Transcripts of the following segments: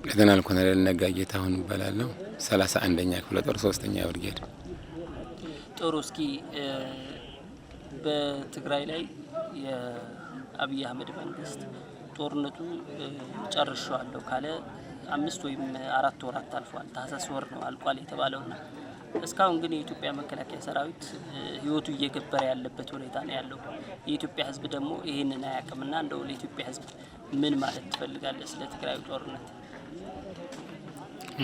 ለተናል ኮሎኔል ነጋ ጌታሁን እባላለሁ 31ኛ ክፍለ ጦር 3ኛ ብርጌድ። ጥሩ። እስኪ በትግራይ ላይ የአብይ አህመድ መንግስት ጦርነቱ ጨርሻለሁ ካለ 5 ወይም 4 ወራት አልፏል። ታህሳስ ወር ነው አልቋል የተባለውና እስካሁን ግን የኢትዮጵያ መከላከያ ሰራዊት ህይወቱ እየገበረ ያለበት ሁኔታ ነው ያለው። የኢትዮጵያ ህዝብ ደግሞ ይሄንን አያውቅምና እንደው ለኢትዮጵያ ህዝብ ምን ማለት ትፈልጋለህ ስለ ትግራይ ጦርነት?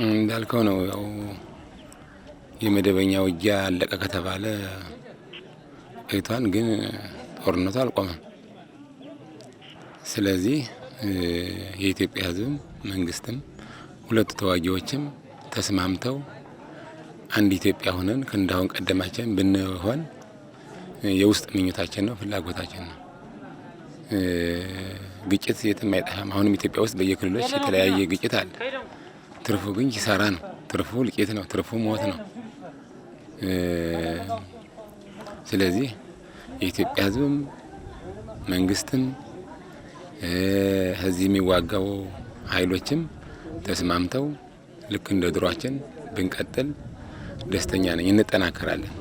እንዳልከው ነው ያው የመደበኛ ውጊያ አለቀ ከተባለ ቆይቷል፣ ግን ጦርነቱ አልቆመም። ስለዚህ የኢትዮጵያ ህዝብም መንግስትም ሁለቱ ተዋጊዎችም ተስማምተው አንድ ኢትዮጵያ ሆነን ከእንዳሁን ቀደማችን ብንሆን የውስጥ ምኞታችን ነው፣ ፍላጎታችን ነው። ግጭት የትም አይጠፋም። አሁንም ኢትዮጵያ ውስጥ በየክልሎች የተለያየ ግጭት አለ። ትርፉ ግን ኪሳራ ነው፣ ትርፉ ልቂት ነው፣ ትርፉ ሞት ነው። ስለዚህ የኢትዮጵያ ህዝብም መንግስትም እዚህ የሚዋጋው ኃይሎችም ተስማምተው ልክ እንደ ድሯችን ብንቀጥል ደስተኛ ነኝ፣ እንጠናከራለን።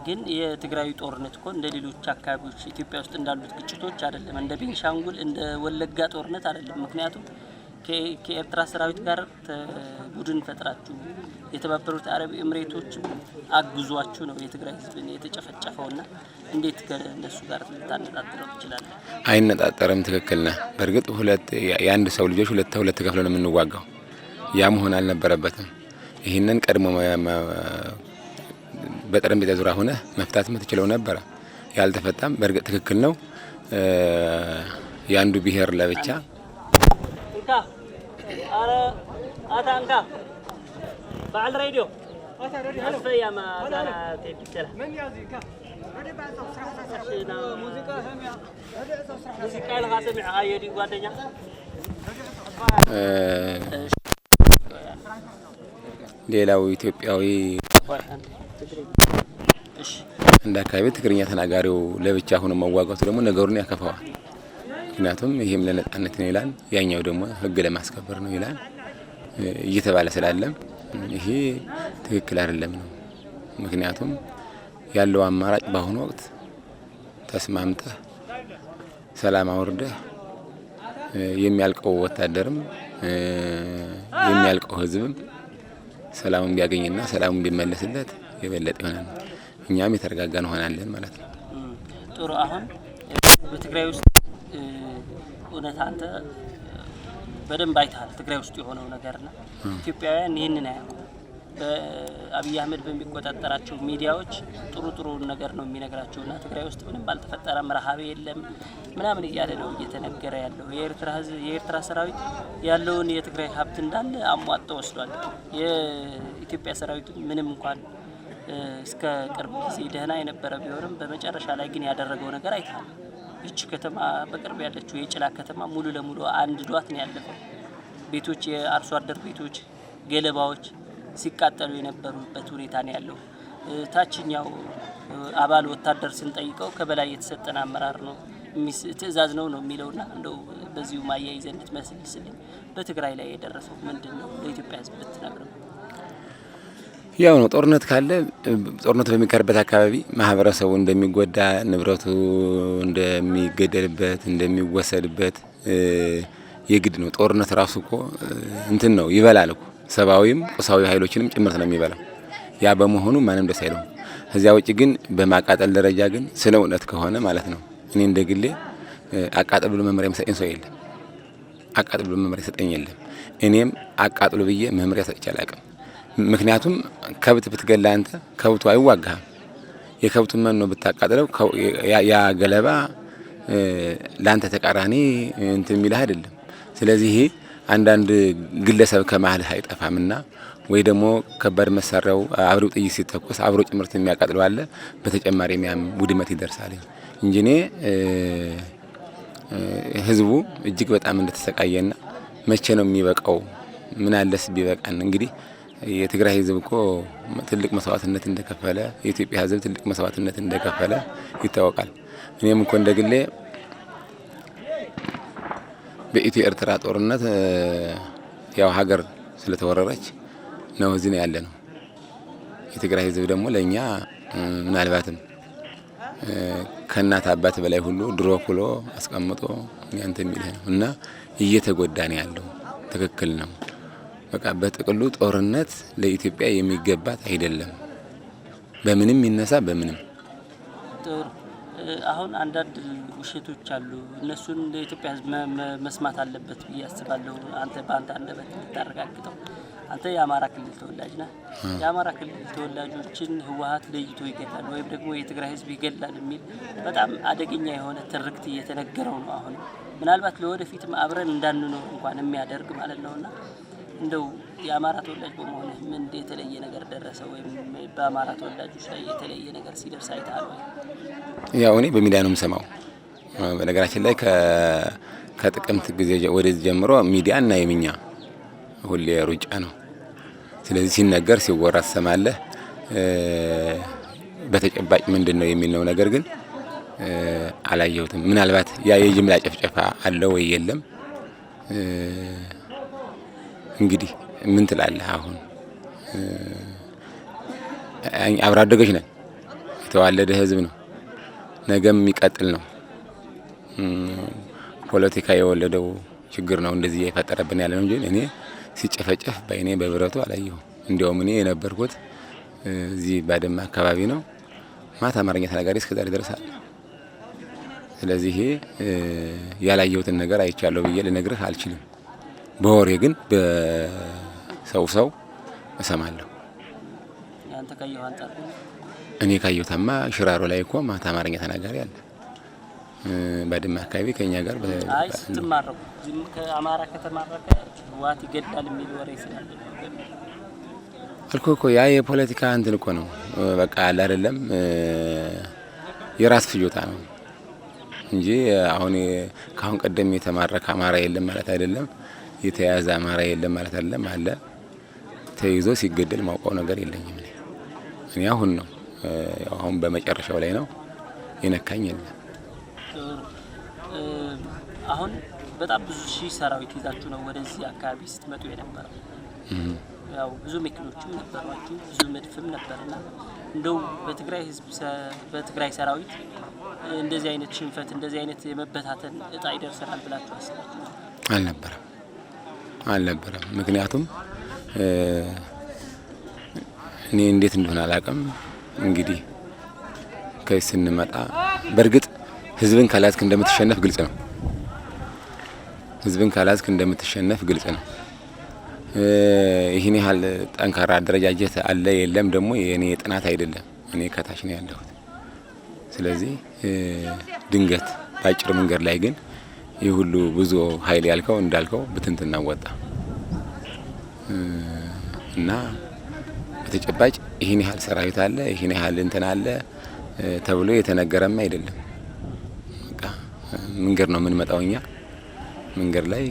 ግን የትግራይ ጦርነት እኮ እንደ ሌሎች አካባቢዎች ኢትዮጵያ ውስጥ እንዳሉት ግጭቶች አይደለም። እንደ ቤንሻንጉል እንደ ወለጋ ጦርነት አይደለም። ምክንያቱም ከኤርትራ ሰራዊት ጋር ቡድን ፈጥራችሁ የተባበሩት አረብ ኤምሬቶች አግዟችሁ ነው የትግራይ ህዝብን የተጨፈጨፈውና እንዴት ከነሱ ጋር ልታነጣጥረው ትችላለህ? አይነጣጠርም። ትክክል ነህ። በእርግጥ የአንድ ሰው ልጆች ሁለት ከፍለን ነው የምንዋጋው። ያ መሆን አልነበረበትም። ይህንን ቀድሞ በጠረጴዛ ዙሪያ ሆነ መፍታት የምትችለው ነበረ። ያልተፈታም። በእርግጥ ትክክል ነው። የአንዱ ብሔር ለብቻ አታንካ ባል ሬዲዮ አስፈያ ማዛና ተይተላ ሙዚቃ ለጋሰሚዕ አየዲ ጓደኛ ሌላው ኢትዮጵያዊ እንደ አካባቢ ትግርኛ ተናጋሪው ለብቻ ሆኖ መዋጋቱ ደግሞ ነገሩን ያከፋዋል። ምክንያቱም ይሄም ለነጻነት ነው ይላል፣ ያኛው ደግሞ ህግ ለማስከበር ነው ይላል እየተባለ ስላለ ይሄ ትክክል አይደለም ነው። ምክንያቱም ያለው አማራጭ በአሁኑ ወቅት ተስማምተህ ሰላም አውርደህ የሚያልቀው ወታደርም የሚያልቀው ህዝብም ሰላሙን ቢያገኝና ሰላሙን ቢመለስለት የበለጠ ይሆናል። እኛም የተረጋጋ እንሆናለን ማለት ነው። ጥሩ። አሁን በትግራይ ውስጥ እውነት አንተ በደንብ አይተሃል ትግራይ ውስጥ የሆነው ነገርና ኢትዮጵያውያን ይህንን አያውቁም። በአብይ አህመድ በሚቆጣጠራቸው ሚዲያዎች ጥሩ ነገር ነው የሚነግራቸውና ትግራይ ውስጥ ምንም ባልተፈጠረም ረሃብ የለም ምናምን እያለ ነው እየተነገረ ያለው። የኤርትራ ሰራዊት ያለውን የትግራይ ሀብት እንዳለ አሟጦ ወስዷል። የኢትዮጵያ ሰራዊት ምንም እንኳን እስከ ቅርብ ጊዜ ደህና የነበረ ቢሆንም በመጨረሻ ላይ ግን ያደረገው ነገር አይተሃል። ይቺ ከተማ በቅርብ ያለችው የጭላ ከተማ ሙሉ ለሙሉ አንድ ዷት ነው ያለፈው። ቤቶች፣ የአርሶ አደር ቤቶች፣ ገለባዎች ሲቃጠሉ የነበሩበት ሁኔታ ነው ያለው። ታችኛው አባል ወታደር ስንጠይቀው ከበላይ የተሰጠን አመራር ነው ትዕዛዝ ነው የሚለውና እንደው በዚሁ ማያይዘ እንድትመስልልኝ በትግራይ ላይ የደረሰው ምንድነው ለኢትዮጵያ ህዝብ ብትነግረው? ያው ነው ጦርነት ካለ ጦርነት በሚካሄድበት አካባቢ ማህበረሰቡ እንደሚጎዳ፣ ንብረቱ እንደሚገደልበት፣ እንደሚወሰድበት የግድ ነው። ጦርነት ራሱ እኮ እንትን ነው ይበላል እኮ ሰብአዊም ቁሳዊ ኃይሎችንም ጭምርት ነው የሚበላው። ያ በመሆኑ ማንም ደስ አይለው። ከዚያ ውጪ ግን በማቃጠል ደረጃ ግን ስለ እውነት ከሆነ ማለት ነው እኔ እንደግሌ አቃጥሉ ብሎ መመሪያ የሚሰጠኝ ሰው የለም። አቃጥሉ ብሎ መመሪያ ሰጠኝ የለም። እኔም አቃጥሉ ብዬ መመሪያ ሰጥቼ አላውቅም። ምክንያቱም ከብት ብትገላ አንተ ከብቱ አይዋጋህም። የከብቱን መኖ ብታቃጥለው ያ ገለባ ላንተ ተቃራኒ እንትን የሚልህ አይደለም። ስለዚህ አንዳንድ ግለሰብ ከመሀል አይጠፋምና ወይ ደግሞ ከባድ መሳሪያው አብረው ጥይት ሲተኮስ አብረው ጭምርት የሚያቃጥለው አለ። በተጨማሪ የሚያም ውድመት ይደርሳል እንጂ እኔ ህዝቡ እጅግ በጣም እንደተሰቃየና መቼ ነው የሚበቃው? ምን አለስ ቢበቃን? እንግዲህ የትግራይ ህዝብ እኮ ትልቅ መስዋዕትነት እንደከፈለ የኢትዮጵያ ህዝብ ትልቅ መስዋዕትነት እንደከፈለ ይታወቃል። እኔም እኮ እንደግሌ በኢትዮ ኤርትራ ጦርነት ያው ሀገር ስለተወረረች ነው እዚህ ነው ያለ ነው። የትግራይ ህዝብ ደግሞ ለኛ ምናልባትም ከእናት አባት በላይ ሁሉ ድሮ ኩሎ አስቀምጦ ያንተ የሚልህ ነው እና እየተጎዳ ነው ያለው። ትክክል ነው። በቃ በጥቅሉ ጦርነት ለኢትዮጵያ የሚገባት አይደለም። በምንም ይነሳ በምንም። አሁን አንዳንድ ውሸቶች አሉ። እነሱን ለኢትዮጵያ ህዝብ መስማት አለበት ብዬ አስባለሁ። አንተ በአንተ አንደበት ልታረጋግጠው። አንተ የአማራ ክልል ተወላጅ ነህ። የአማራ ክልል ተወላጆችን ህወሓት ለይቶ ይገላል ወይም ደግሞ የትግራይ ህዝብ ይገላል የሚል በጣም አደገኛ የሆነ ትርክት እየተነገረው ነው። አሁን ምናልባት ለወደፊትም አብረን እንዳንኖር እንኳን የሚያደርግ ማለት ነውና እንደው የአማራ ተወላጅ በመሆንህ ምን የተለየ ነገር ደረሰ ወይም በአማራ ተወላጆች ላይ የተለየ ነገር ሲደርስ አይተሃል ወይ? ያው እኔ በሚዲያ ነው የምሰማው። በነገራችን ላይ ከጥቅምት ጊዜ ወደዚህ ጀምሮ ሚዲያ እና የምኛ ሁሌ ሩጫ ነው። ስለዚህ ሲነገር ሲወራ ትሰማለህ። በተጨባጭ ምንድነው የሚለው ነገር ግን አላየሁትም። ምናልባት ያ የጅምላ ጨፍጨፋ አለ ወይ የለም? እንግዲህ ምን ትላለህ? አሁን አብሮ አደጎች ነን። የተዋለደ ህዝብ ነው። ነገም የሚቀጥል ነው። ፖለቲካ የወለደው ችግር ነው እንደዚህ የፈጠረብን ያለ ነው እንጂ እኔ ሲጨፈጨፍ በእኔ በብረቱ አላየሁም። እንዲያውም እኔ የነበርኩት እዚህ ባድመ አካባቢ ነው። ማታ አማርኛ ተናጋሪ እስከዛሬ ድረስ አለ። ስለዚህ ያላየሁትን ነገር አይቻለሁ ብዬ ልነግርህ አልችልም። በወሬ ግን በሰው እሰማለሁ። ያንተ ካየው አንተ እኔ ካየሁትማ ሽራሮ ላይ እኮ ማታ አማርኛ ተናጋሪ አለ። ባድመ አካባቢ ከኛ ጋር አይ ስትማረኩ ከአማራ ከተማረከ ህወሓት ይገዳል የሚል ወሬ ስላለ እኮ ያ የፖለቲካ እንትን እኮ ነው። በቃ አለ አይደለም የራስ ፍጆታ ነው እንጂ አሁን ካሁን ቀደም የተማረከ አማራ የለም ማለት አይደለም። የተያዘ አማራ የለም ማለት አይደለም። አለ ተይዞ ሲገደል ማውቀው ነገር የለኝም። እኔ አሁን ነው አሁን በመጨረሻው ላይ ነው የነካኝ የለም። አሁን በጣም ብዙ ሺህ ሰራዊት ይዛችሁ ነው ወደዚህ አካባቢ ስትመጡ የነበረው። ያው ብዙ መኪኖችም ነበሯችሁ፣ ብዙ መድፍም ነበርና እንደው በትግራይ ህዝብ በትግራይ ሰራዊት እንደዚህ አይነት ሽንፈት እንደዚህ አይነት የመበታተን እጣ ይደርሰናል ብላችሁ አስባችሁ? አልነበረም። ምክንያቱም እኔ እንዴት እንደሆነ አላውቅም። እንግዲህ ከዚህ ስንመጣ በእርግጥ ህዝብን ካላዝክ እንደምትሸነፍ ግልጽ ነው። ህዝብን ካላዝክ እንደምትሸነፍ ግልጽ ነው። ይህን ያህል ጠንካራ አደረጃጀት አለ የለም ደግሞ የኔ ጥናት አይደለም። እኔ ከታች ነው ያለሁት። ስለዚህ ድንገት ባጭር መንገድ ላይ ግን ይህ ሁሉ ብዙ ኃይል ያልከው እንዳልከው ብትንትና ወጣ እና በተጨባጭ ይህን ያህል ሰራዊት አለ ይህን ያህል እንትን አለ ተብሎ የተነገረም አይደለም። በቃ መንገድ ነው የምንመጣው እኛ መንገድ ላይ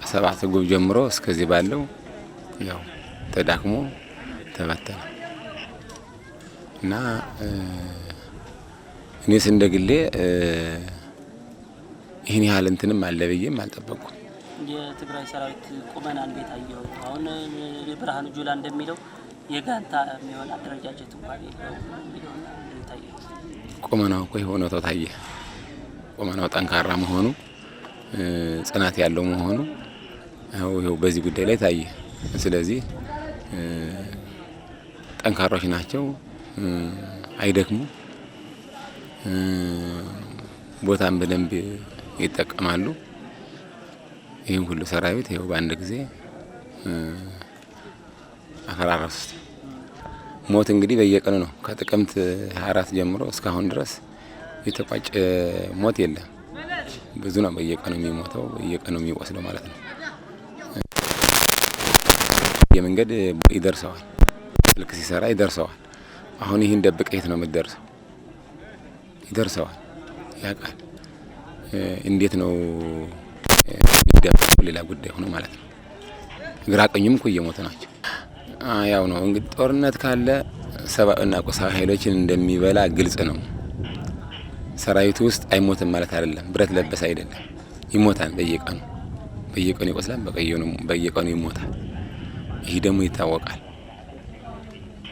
ከሰባት ጉብ ጀምሮ እስከዚህ ባለው ያው ተዳክሞ ተበተነ እና እኔስ እንደግሌ ይህን ያህል እንትንም አለ ብዬም አልጠበቅኩም። የትግራይ ሰራዊት ቁመና እንዴት አየው? አሁን ብርሃኑ ጁላ እንደሚለው የጋንታ የሚሆን አደረጃጀት እንኳን የለውም የሚለውና እንዴት አየው? ቁመናው እኮ የሆነው ታየ። ቁመናው ጠንካራ መሆኑ ጽናት ያለው መሆኑ ይኸው በዚህ ጉዳይ ላይ ታየ። ስለዚህ ጠንካሮች ናቸው፣ አይደክሙ፣ ቦታን በደንብ ይጠቀማሉ። ይህን ሁሉ ሰራዊት ይኸው በአንድ ጊዜ አፈራረሱት። ሞት እንግዲህ በየቀኑ ነው። ከጥቅምት 24 ጀምሮ እስካሁን ድረስ የተቋጨ ሞት የለም። ብዙ ነው በየቀኑ የሚሞተው በየቀኑ የሚቆስለው ማለት ነው። የመንገድ ይደርሰዋል፣ ስልክ ሲሰራ ይደርሰዋል። አሁን ይህን ደብቀህ የት ነው የምትደርሰው? ይደርሰዋል፣ ያውቃል። እንዴት ነው የሚደርሰው? ሌላ ጉዳይ ሆኖ ማለት ነው። ግራ ቀኙም እኮ እየሞቱ ናቸው። ያው ነው እንግዲህ ጦርነት ካለ ሰብአዊና ቁሳዊ ኃይሎችን እንደሚበላ ግልጽ ነው። ሰራዊቱ ውስጥ አይሞትም ማለት አይደለም። ብረት ለበስ አይደለም፣ ይሞታል በየቀኑ በየቀኑ ይቆስላል፣ በየቀኑ ይሞታል። ይህ ደግሞ ይታወቃል።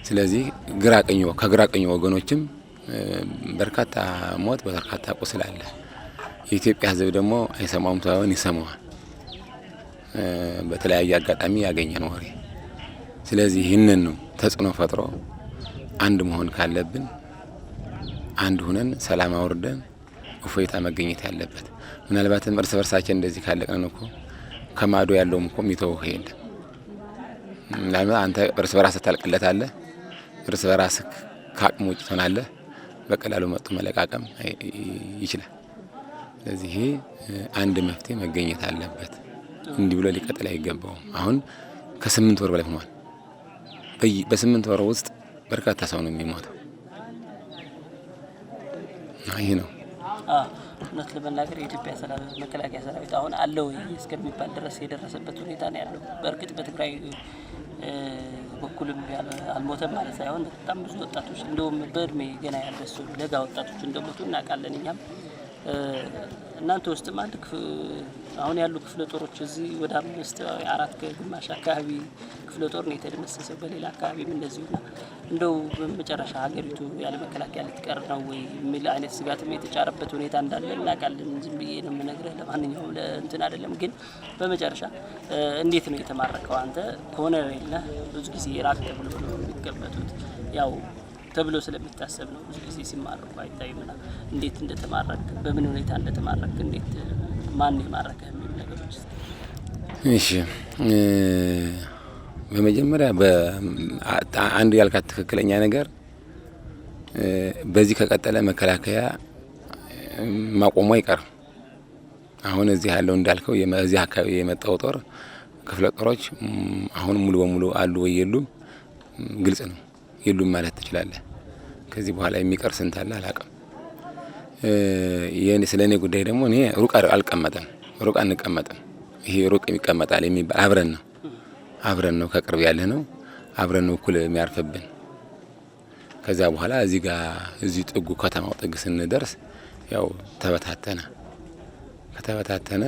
ስለዚህ ከግራ ቀኝ ወገኖችም በርካታ ሞት በርካታ ቁስል አለ። የኢትዮጵያ ሕዝብ ደግሞ አይሰማውም ሳይሆን ይሰማዋል፣ በተለያየ አጋጣሚ ያገኘን ወሬ። ስለዚህ ይህንን ነው ተጽዕኖ ፈጥሮ አንድ መሆን ካለብን አንድ ሁነን ሰላም አውርደን እፎይታ መገኘት ያለበት። ምናልባትም እርስ በርሳችን እንደዚህ ካለቅን እኮ ከማዶ ያለውም እኮ የሚተውህ የለም። ምናልባት አንተ እርስ በራስህ ታልቅለታለህ፣ እርስ በራስህ ከአቅም ውጭ ትሆናለህ። በቀላሉ መጥቶ መለቃቀም ይችላል። ስለዚህ አንድ መፍትሄ መገኘት አለበት። እንዲህ ብሎ ሊቀጥል አይገባውም። አሁን ከ8 ወር በላይ ሆኗል። በ8 ወር ውስጥ በርካታ ሰው ነው የሚሞተው። ይህ ነው እውነት ለመናገር የኢትዮጵያ መከላከያ ሰራዊት አሁን አለ ወይ እስከሚባል ድረስ የደረሰበት ሁኔታ ነው ያለው። በእርግጥ በትግራይ በኩልም አልሞተም ማለት ሳይሆን በጣም ብዙ ወጣቶች እንደውም በእድሜ ገና ያልበሱ ለጋ ወጣቶች እንደሞቱ እናውቃለን። እኛም እናንተ ውስጥም አሁን ያሉ ክፍለ ጦሮች እዚህ ወደ 4 ከግማሽ አካባቢ ክፍለ ጦር ነው የተደመሰሰው። በሌላ አካባቢም እንደዚሁና እንደው በመጨረሻ ሀገሪቱ ያለ መከላከያ ልትቀር ነው ወይ የሚል አይነት ስጋትም የተጫረበት ሁኔታ እንዳለ እናውቃለን። ዝም ብዬ ነው የምነግርህ። ለማንኛውም ለእንትን አይደለም። ግን በመጨረሻ እንዴት ነው የተማረከው? አንተ ኮሎኔል ነህ። ብዙ ጊዜ ራቅ ተብሎ ነው የሚገመቱት ያው ተብሎ ስለሚታሰብ ነው ብዙ ጊዜ ሲማረኩ አይታይምና እንዴት እንደተማረክ በምን ሁኔታ እንደተማረክ እንዴት ማን የማረከ የሚሉ ነገሮች። እሺ በመጀመሪያ አንድ ያልካት ትክክለኛ ነገር በዚህ ከቀጠለ መከላከያ ማቆሙ አይቀርም። አሁን እዚህ ያለው እንዳልከው እዚህ አካባቢ የመጣው ጦር ክፍለ ጦሮች አሁን ሙሉ በሙሉ አሉ ወይ የሉም ግልጽ ነው። የሉም ማለት ትችላለህ። ከዚህ በኋላ የሚቀር ስንት አለ አላውቅም። ስለኔ ጉዳይ ደግሞ እኔ ሩቅ አልቀመጥም፣ ሩቅ አንቀመጥም። ይሄ ሩቅ ይቀመጣል የሚባል አብረን ነው ከቅርብ ያለ ነው አብረን ነው እኩል የሚያርፍብን። ከዛ በኋላ እዚህ ጥጉ ከተማው ጥግ ስንደርስ ያው ከተበታተነ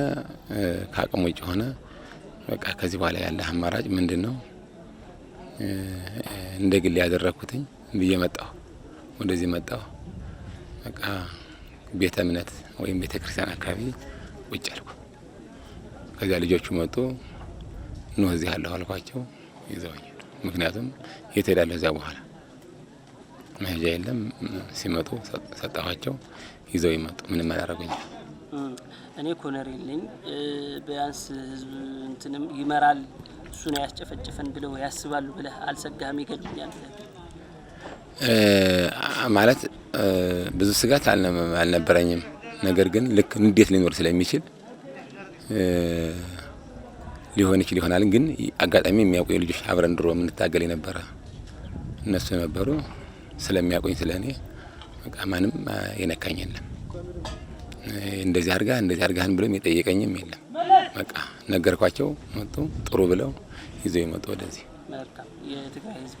ከአቅም ውጭ ሆነ። በቃ ከዚህ በኋላ ያለ አማራጭ ምንድነው? እንደ ግል ያደረኩትኝ ብዬ ወደዚህ መጣሁ። በቃ ቤተ እምነት ወይም ቤተ ክርስቲያን አካባቢ ቁጭ አልኩ። ከዚያ ልጆቹ መጡ። ነው እዚህ ያለው አልኳቸው። ይዘውኝ ምክንያቱም የት ሄዳለሁ? እዚያ በኋላ መሄጃ የለም። ሲመጡ ሰጣኋቸው። ይዘው ይመጡ። ምንም አላደረጉኝም። እኔ ኮሎኔል ነኝ። ቢያንስ ህዝብ እንትንም ይመራል እሱ ነው ያስጨፈጨፈን ብለው ያስባሉ ብለህ አልሰጋህም? ይገሉኛል ማለት ብዙ ስጋት አልነበረኝም። ነገር ግን ልክ እንዴት ሊኖር ስለሚችል ይሆናል። ግን አጋጣሚ የሚያውቁ ልጆች አብረን ድሮ የምንታገል የነበረ እነሱ ነበሩ። ስለሚያውቁኝ ስለኔ በቃ ማንም የነካኝ የለም። እንደዚህ አድርጋህን ብሎም የጠየቀኝም የለም። በቃ ነገርኳቸው። መጡ ጥሩ ብለው ይዘው ይመጡ ወደዚህ። መልካም። የትግራይ ህዝብ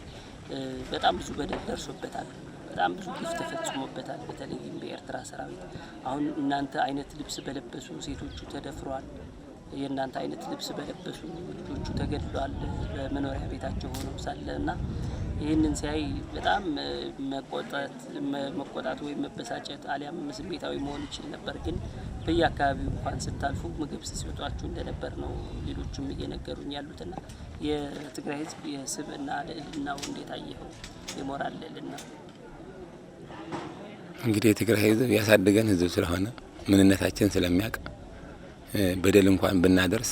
በጣም ብዙ በደል ደርሶበታል። በጣም ብዙ ግፍ ተፈጽሞበታል። በተለይም በኤርትራ ሰራዊት አሁን እናንተ አይነት ልብስ በለበሱ ሴቶቹ ተደፍረዋል። የእናንተ አይነት ልብስ በለበሱ ልጆቹ ተገድለዋል በመኖሪያ ቤታቸው ሆነው ሳለና ይህንን ሲያይ በጣም መቆጣት ወይም መበሳጨት አሊያም ስሜታዊ መሆን ይችል ነበር። ግን በየአካባቢው እንኳን ስታልፉ ምግብ ሲሰጧችሁ እንደነበር ነው ሌሎችም እየነገሩኝ ያሉትና የትግራይ ህዝብ የስብዕና ልዕልናው እንዴት አየኸው? የሞራል ልዕልና እንግዲህ የትግራይ ህዝብ ያሳደገን ህዝብ ስለሆነ ምንነታችን ስለሚያውቅ በደል እንኳን ብናደርስ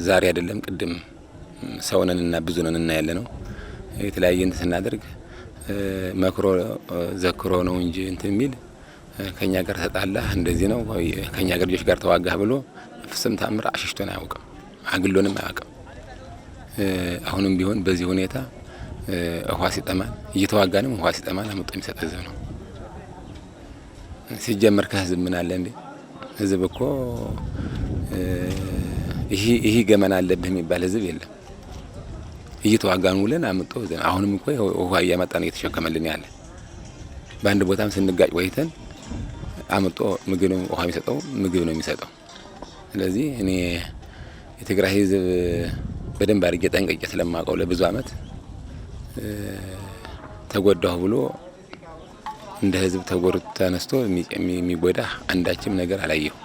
ዛሬ አይደለም ቅድም ሰውነንና ብዙ ነንና ያለ ነው የተለያየ እንትን ስናደርግ መክሮ ዘክሮ ነው እንጂ እንትን የሚል ከኛ ጋር ተጣላህ እንደዚህ ነው ከኛ ጋር ልጆች ጋር ተዋጋህ ብሎ ፍጹም ታምር አሽሽቶን አያውቅም፣ አግሎንም አያውቅም። አሁንም ቢሆን በዚህ ሁኔታ ውሃ ሲጠማን እየተዋጋንም ውሃ ሲጠማን አመጣ የሚሰጥ ህዝብ ነው። ሲጀመር ከህዝብ ምን አለ እንዴ? ህዝብ እኮ ይሄ ገመና አለብህ የሚባል ህዝብ የለም። እየተዋጋን ውለን አመጣ አሁንም እኮ ውሃ እያመጣን እየተሸከመልን ያለ በአንድ ቦታም ስንጋጭ ወይተን አመጣ ምግብ ነው ውሃ የሚሰጠው ምግብ ነው የሚሰጠው። ስለዚህ እኔ የትግራይ ህዝብ በደንብ አድርጌ ጠንቅቄ ስለማውቀው ለብዙ አመት ተጎዳሁ ብሎ እንደ ህዝብ ተጎድቶ ተነስቶ የሚጎዳ አንዳችም ነገር አላየሁ።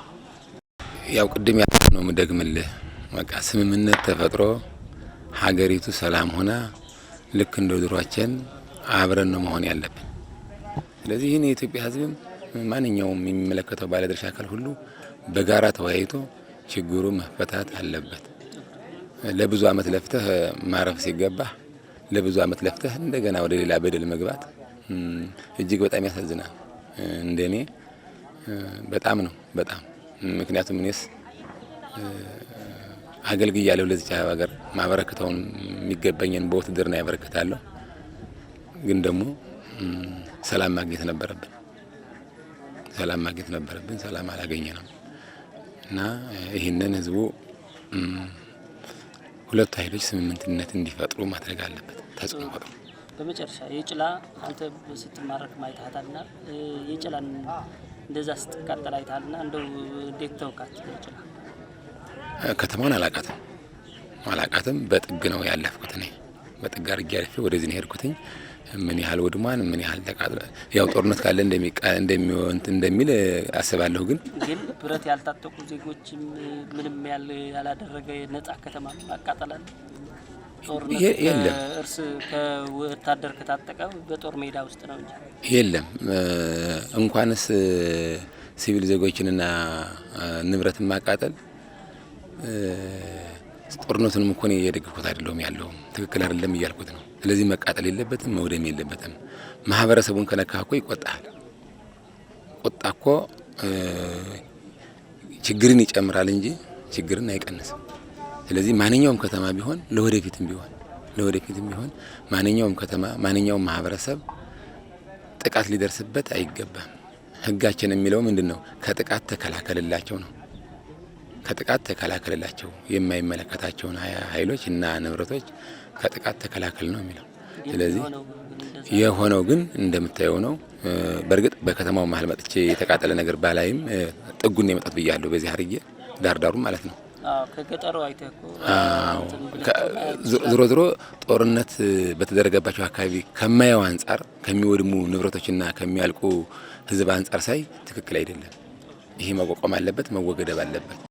ያው ቅድም ያልነው ምደግምልህ በቃ ስምምነት ተፈጥሮ ሀገሪቱ ሰላም ሆና ልክ እንደ ድሯችን አብረን ነው መሆን ያለብን። ስለዚህ ይህን የኢትዮጵያ ህዝብም ማንኛውም የሚመለከተው ባለድርሻ አካል ሁሉ በጋራ ተወያይቶ ችግሩ መፈታት አለበት። ለብዙ አመት ለፍተህ ማረፍ ሲገባህ ለብዙ አመት ለፍተህ እንደገና ወደ ሌላ በደል መግባት እጅግ በጣም ያሳዝናል። እንደኔ በጣም ነው በጣም ምክንያቱም እኔስ አገልግያለሁ ለዚህ ሀገር ማበረከተውን የሚገባኝን በውትድርና ያበረከታለሁ። ግን ደግሞ ሰላም ማግኘት ነበረብን። ሰላም አላገኘንም እና ይህንን ህዝቡ ሁለቱ ኃይሎች ስምምነት እንዲፈጥሩ ማድረግ አለበት። ተጽዕኖ ፈጥሮ በመጨረሻ የጭላ አንተ ስትማረክ ማይታታልና የጭላን እንደዛ ስትቃጠል አይታልና እንደው እንዴት ተውካት? የጭላ ከተማውን አላቃትም። በጥግ ነው ያለፍኩት እኔ በጥግ አድርጌ አልፌ ወደዚህ ነው ሄድኩትኝ። ምን ያህል ወድሟን ምን ያህል ተቃጥሎ ያው ጦርነት ካለ እንደሚል አስባለሁ። ግን ብረት ያልታጠቁ ዜጎችም ምንም ያላደረገ ነጻ ከተማ አቃጠላል። ጦርነት እርስ ከወታደር ከታጠቀ በጦር ሜዳ ውስጥ ነው እንጂ የለም። እንኳንስ ሲቪል ዜጎችንና ንብረት ማቃጠል ጦርነቱንም እኮ ነው የደገፍኩት አይደለም ያለው ትክክል አይደለም እያልኩት ነው። ስለዚህ መቃጠል የለበትም መውደም የለበትም። ማህበረሰቡን ከነካህ እኮ ይቆጣል። ቁጣ እኮ ችግርን ይጨምራል እንጂ ችግርን አይቀንስም። ስለዚህ ማንኛውም ከተማ ቢሆን ለወደፊትም ቢሆን ማንኛውም ከተማ ማንኛውም ማህበረሰብ ጥቃት ሊደርስበት አይገባም። ህጋችን የሚለው ምንድነው? ከጥቃት ተከላከልላቸው ነው። ከጥቃት ተከላከልላቸው የማይመለከታቸውን ኃይሎች እና ንብረቶች ከጥቃት ተከላከል ነው የሚለው። ስለዚህ የሆነው ግን እንደምታየው ነው። በእርግጥ በከተማው መሀል መጥቼ የተቃጠለ ነገር ባላይም ጥጉን የመጣት ብያለሁ። በዚህ አርጌ ዳርዳሩ ማለት ነው። ከገጠሩ አይተኮ ዞሮ ጦርነት በተደረገባቸው አካባቢ ከማየው አንፃር ከሚወድሙ ንብረቶችና ከሚያልቁ ህዝብ አንፃር ሳይ ትክክል አይደለም። ይሄ መቋቋም አለበት፣ መወገደብ አለበት።